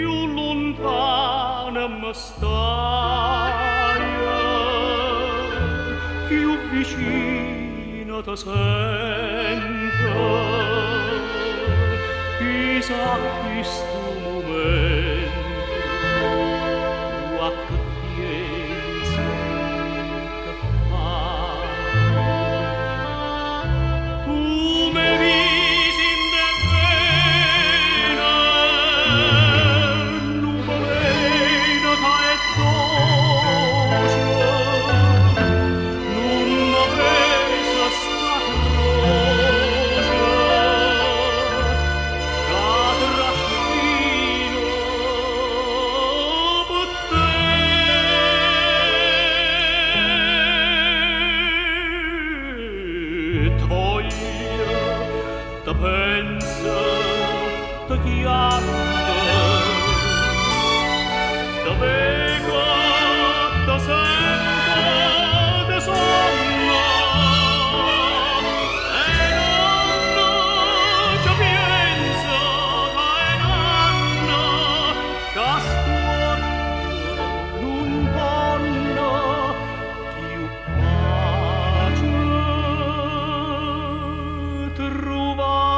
più lontana mi staia, più vicina ti sento, chissà questo momento, tua capienza che fa. Tu mi visi in terrena, nuvolena che è dolce, non m'ha presa sta croce, che trascino per te. Toglia, te pensa, te chiama, te vega, te sente, te sogna, e non ci pensa, che che stuorta non donna più pace trovare.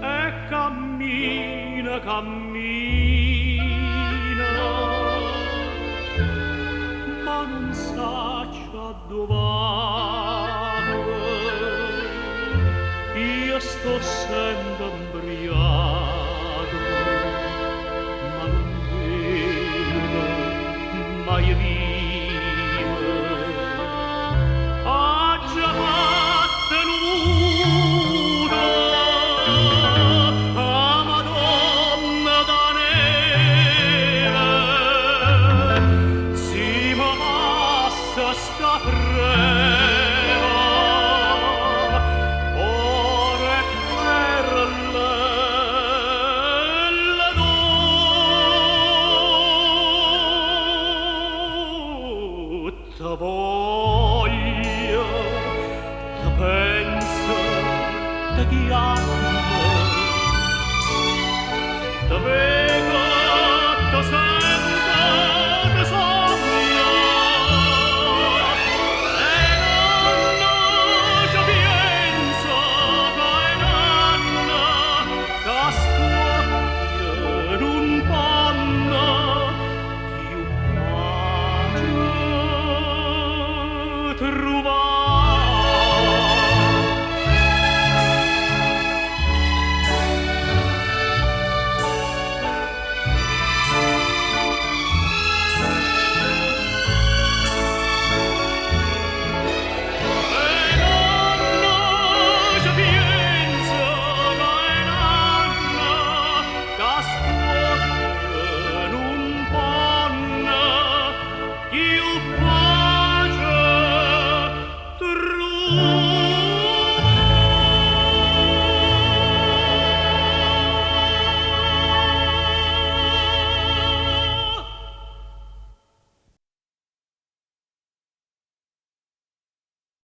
E cammina, cammina, ma non sa dove. Io sto sempre imbriaco